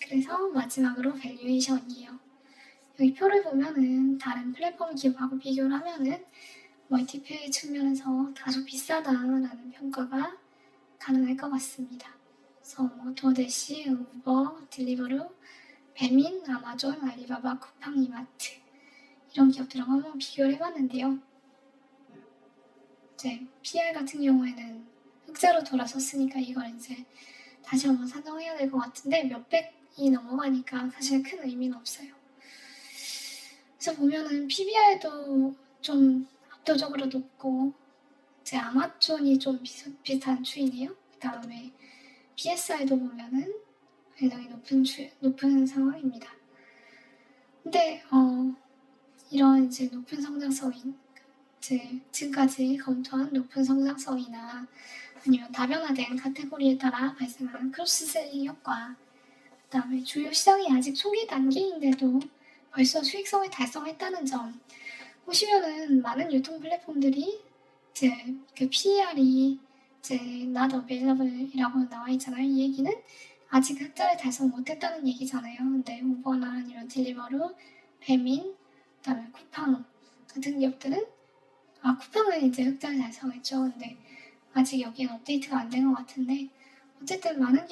그래서 마지막으로 밸류에이션이에요. 여기 표를 보면은 다른 플랫폼 기업하고 비교를 하면은 멀티플 측면에서 다소 비싸다라는 평가가 가능할 것 같습니다. 그래서 뭐 도대시, 우버, 딜리버루, 배민, 아마존, 알리바바, 쿠팡, 이마트 이런 기업들하고 한번 비교를 해봤는데요. 이제 PR 같은 경우에는 흑자로 돌아섰으니까 이걸 이제 다시 한번 산정해야 될 것 같은데 몇백이 넘어가니까 사실 큰 의미는 없어요. 그래서 보면은 PBR도 좀 압도적으로 높고 이제 아마존이 좀 비슷한 추이네요. 그 다음에 PSI도 보면은 굉장히 높은 상황입니다. 근데 이런 이제 높은 성장성인 이제 지금까지 검토한 높은 성장성이나 아니면 다변화된 카테고리에 따라 발생하는 크로스셀링 효과, 그 다음에 주요 시장이 아직 초기 단계인데도 벌써 수익성을 달성했다는 점 보시면은 많은 유통 플랫폼들이 이제 그 PER이 이제 not available이라고 나와 있잖아요. 이 얘기는 아직 흑자를 달성 못했다는 얘기잖아요. 근데 우버나 아니면 딜리버루, 배민, 그다음에 쿠팡 같은 기업들은 쿠팡은 이제 흑자를 달성했죠. 근데 아직 여기엔 업데이트가 안 된 것 같은데 어쨌든 많은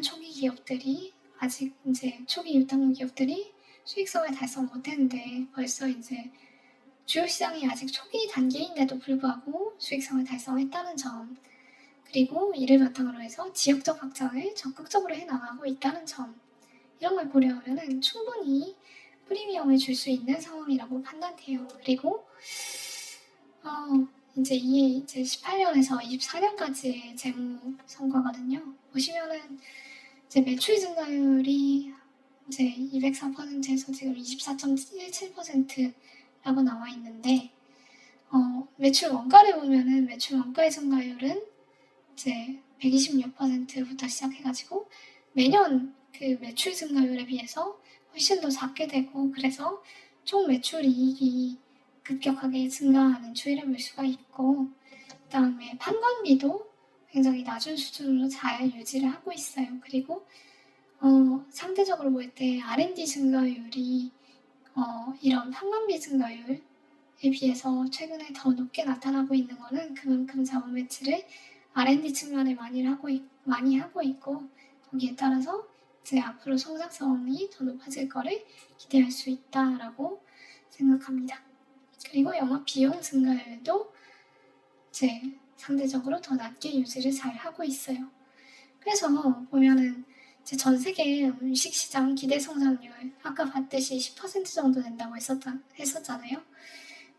초기 기업들이 아직 이제 초기 유통 기업들이 수익성을 달성 못했는데 벌써 이제 주요 시장이 아직 초기 단계인데도 불구하고 수익성을 달성했다는 점, 그리고 이를 바탕으로 해서 지역적 확장을 적극적으로 해나가고 있다는 점, 이런 걸 고려하면 충분히 프리미엄을 줄 수 있는 상황이라고 판단돼요. 그리고 이제 이게 18년에서 24년까지의 재무 성과거든요. 보시면은 이제 매출 증가율이 이제 204%에서 지금 24.17%라고 나와 있는데, 매출 원가를 보면은 매출 원가의 증가율은 이제 126%부터 시작해가지고 매년 그 매출 증가율에 비해서 훨씬 더 작게 되고, 그래서 총 매출 이익이 급격하게 증가하는 추이를 볼 수가 있고, 그 다음에 판관비도 굉장히 낮은 수준으로 잘 유지를 하고 있어요. 그리고 상대적으로 볼 때 R&D 증가율이 이런 판관비 증가율에 비해서 최근에 더 높게 나타나고 있는 것은 그만큼 자본 배치를 R&D 측면에 많이 하고 있고, 거기에 따라서 이제 앞으로 성장성이 더 높아질 거를 기대할 수 있다라고 생각합니다. 그리고 영업 비용 증가율도 이제 상대적으로 더 낮게 유지를 잘 하고 있어요. 그래서 보면은 이제 전 세계 음식 시장 기대 성장률 아까 봤듯이 10% 정도 된다고 했었잖아요.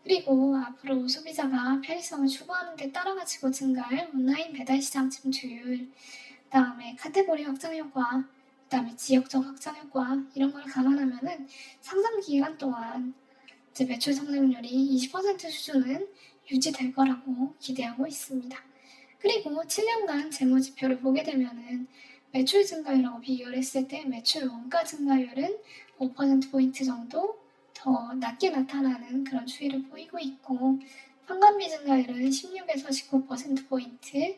그리고 앞으로 소비자가 편의성을 추구하는 데 따라가지고 증가할 온라인 배달 시장 침투율, 그다음에 카테고리 확장 효과, 그다음에 지역적 확장 효과, 이런 걸 감안하면은 상장 기간 동안 이제 매출 성장률이 20% 수준은 유지될 거라고 기대하고 있습니다. 그리고 7년간 재무 지표를 보게 되면은 매출 증가율하고 비교를 했을 때 매출 원가 증가율은 5%포인트 정도 더 낮게 나타나는 그런 추이를 보이고 있고, 판관비 증가율은 16에서 19%포인트,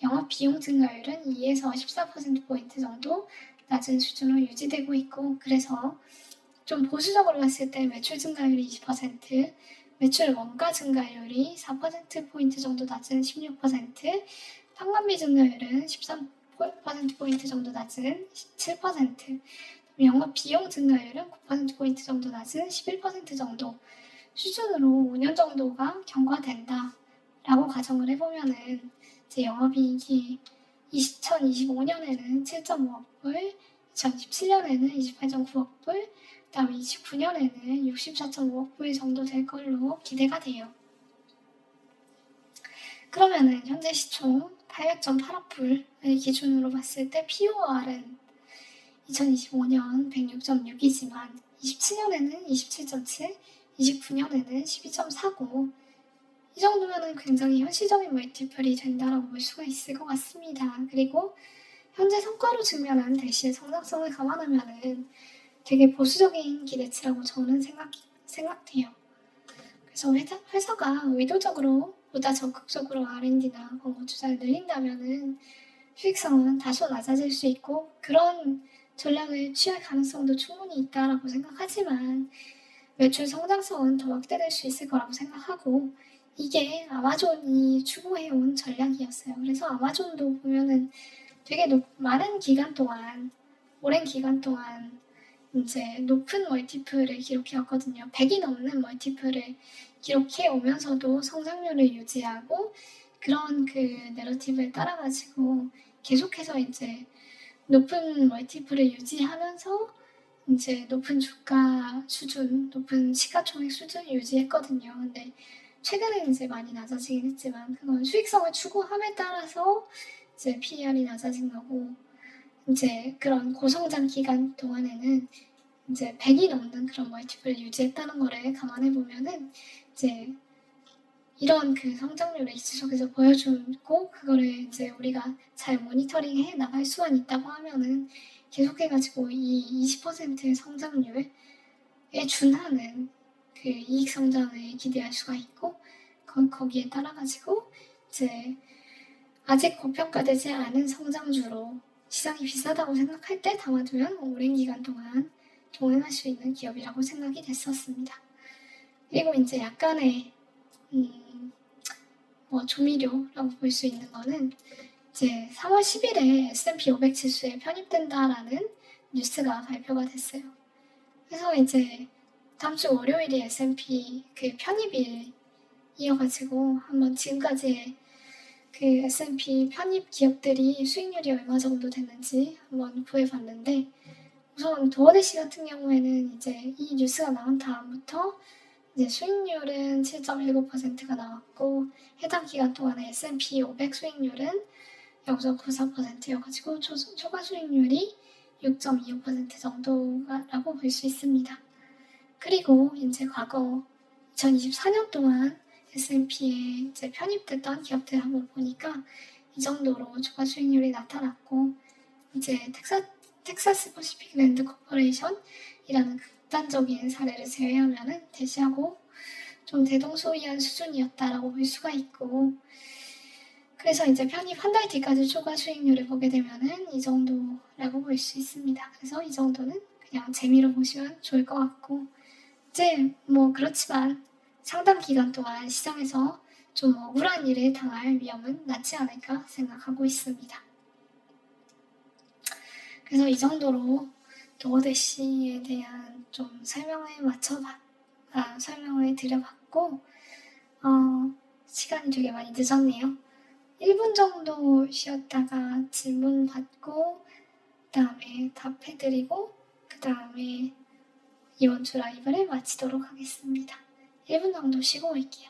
영업 비용 증가율은 2에서 14%포인트 정도 낮은 수준으로 유지되고 있고, 그래서 좀 보수적으로 봤을 때 매출 증가율이 20%, 매출 원가 증가율이 4%포인트 정도 낮은 16%, 판관비 증가율은 13%포인트 정도 낮은 7%, 영업 비용 증가율은 9%포인트 정도 낮은 11% 정도 수준으로 5년 정도가 경과된다라고 가정을 해보면은 이제 영업이익이 2025년에는 7.5억 불, 2027년에는 28.9억 불, 그 다음에 29년에는 64.5억 불 정도 될 걸로 기대가 돼요. 그러면은 현재 시총 800.8억 불을 기준으로 봤을 때 POR은 2025년 106.6이지만 27년에는 27.7, 29년에는 12.49, 이 정도면은 굉장히 현실적인 멀티플이 된다라고 볼 수가 있을 것 같습니다. 그리고 현재 성과로 증명한 대시의 성장성을 감안하면은 되게 보수적인 기대치라고 저는 생각해요. 그래서 회사가 의도적으로 보다 적극적으로 R&D나 광고 투자를 늘린다면은 수익성은 다소 낮아질 수 있고 그런 전략을 취할 가능성도 충분히 있다라고 생각하지만 매출 성장성은 더 확대될 수 있을 거라고 생각하고 이게 아마존이 추구해온 전략이었어요. 그래서 아마존도 보면은 되게 많은 기간 동안, 오랜 기간 동안 이제 높은 멀티플을 기록해왔거든요. 100이 넘는 멀티플을 기록해 오면서도 성장률을 유지하고 그런 그 내러티브에 따라가지고 계속해서 이제 높은 멀티플을 유지하면서 이제 높은 주가 수준, 높은 시가총액 수준을 유지했거든요. 근데 최근에 이제 많이 낮아지긴 했지만 그건 수익성을 추구함에 따라서 이제 PER이 낮아진 거고 이제 그런 고성장 기간 동안에는 이제 100이 넘는 그런 멀티플을 유지했다는 거를 감안해 보면은 이제 이런 그 성장률을 지속해서 보여주고 그거를 이제 우리가 잘 모니터링해 나갈 수만 있다고 하면은 계속해가지고 이 20%의 성장률에 준하는 그 이익 성장을 기대할 수가 있고 거기에 따라가지고 이제 아직 고평가되지 않은 성장주로 시장이 비싸다고 생각할 때 담아두면 오랜 기간 동안 동행할 수 있는 기업이라고 생각이 됐었습니다. 그리고 이제 약간의 조미료라고 볼 수 있는 거는 이제 3월 10일에 S&P 500 지수에 편입된다라는 뉴스가 발표가 됐어요. 그래서 이제 다음 주 월요일이 S&P 그 편입일이어가지고 한번 지금까지의 그 S&P 편입 기업들이 수익률이 얼마 정도 됐는지 한번 구해봤는데 우선 도어대시 같은 경우에는 이제 이 뉴스가 나온 다음부터 이제 수익률은 7.19%가 나왔고 해당 기간 동안의 S&P 500 수익률은 0.94%여가지고 초과 수익률이 6.25% 정도라고 볼 수 있습니다. 그리고 이제 과거 2024년 동안 S&P에 이제 편입됐던 기업들 한번 보니까 이 정도로 초과 수익률이 나타났고 이제 텍사스 퍼시픽 랜드 코퍼레이션이라는 극단적인 사례를 제외하면은 대시하고 좀 대동소이한 수준이었다라고 볼 수가 있고 그래서 이제 편입 한 달 뒤까지 초과 수익률을 보게 되면은 이 정도라고 볼 수 있습니다. 그래서 이 정도는 그냥 재미로 보시면 좋을 것 같고 이제 그렇지만 상당 기간 동안 시장에서 좀 억울한 일을 당할 위험은 낮지 않을까 생각하고 있습니다. 그래서 이 정도로 도어대시에 대한 좀 설명을 드려봤고 시간이 되게 많이 늦었네요. 1분 정도 쉬었다가 질문 받고 그 다음에 답해드리고 그 다음에 이번 주 라이브를 마치도록 하겠습니다. 1분 정도 쉬고 올게요.